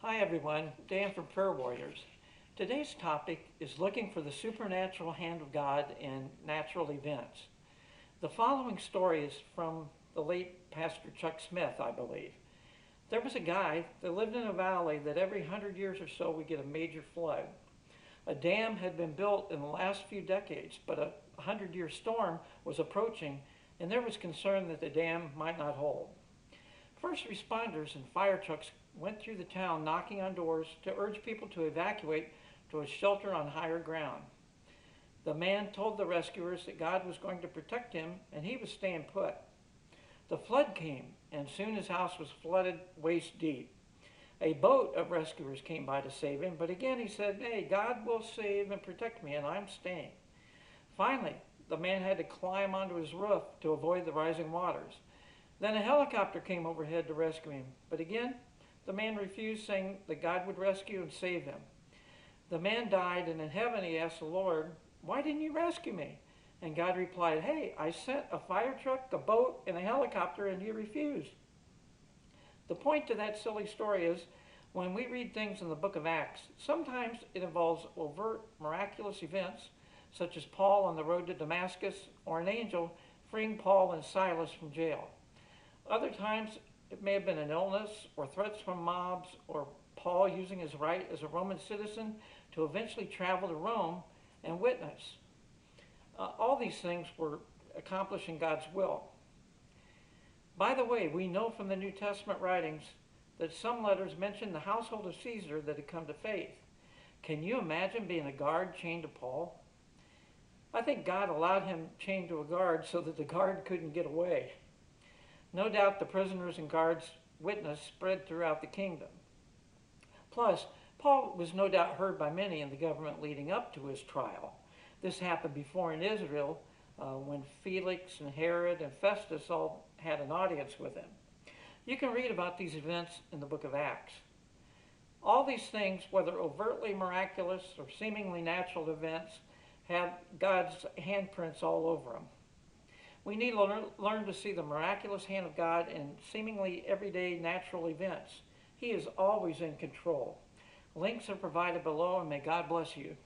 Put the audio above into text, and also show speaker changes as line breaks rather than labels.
Hi everyone, Dan from Prayer Warriors. Today's topic is looking for the supernatural hand of God in natural events. The following story is from the late Pastor Chuck Smith, I believe. There was a guy that lived in a valley that every 100 years or so would get a major flood. A dam had been built in the last few decades, but a 100-year storm was approaching and there was concern that the dam might not hold. First responders and fire trucks went through the town knocking on doors to urge people to evacuate to a shelter on higher ground. The man told the rescuers that God was going to protect him and he was staying put. The flood came and soon his house was flooded waist deep. A boat of rescuers came by to save him, but again he said, "Hey, God will save and protect me and I'm staying." Finally, the man had to climb onto his roof to avoid the rising waters. Then a helicopter came overhead to rescue him, but again, the man refused, saying that God would rescue and save him. The man died, and in heaven he asked the Lord, "Why didn't you rescue me?" And God replied, "Hey, I sent a fire truck, a boat, and a helicopter, and you refused." The point to that silly story is, when we read things in the book of Acts, sometimes it involves overt, miraculous events, such as Paul on the road to Damascus, or an angel freeing Paul and Silas from jail. Other times, it may have been an illness or threats from mobs or Paul using his right as a Roman citizen to eventually travel to Rome and witness. All these things were accomplishing God's will. By the way, we know from the New Testament writings that some letters mention the household of Caesar that had come to faith. Can you imagine being a guard chained to Paul? I think God allowed him chained to a guard so that the guard couldn't get away. No doubt the prisoners and guards' witness spread throughout the kingdom. Plus, Paul was no doubt heard by many in the government leading up to his trial. This happened before in Israel when Felix and Herod and Festus all had an audience with him. You can read about these events in the book of Acts. All these things, whether overtly miraculous or seemingly natural events, have God's handprints all over them. We need to learn to see the miraculous hand of God in seemingly everyday natural events. He is always in control. Links are provided below, and may God bless you.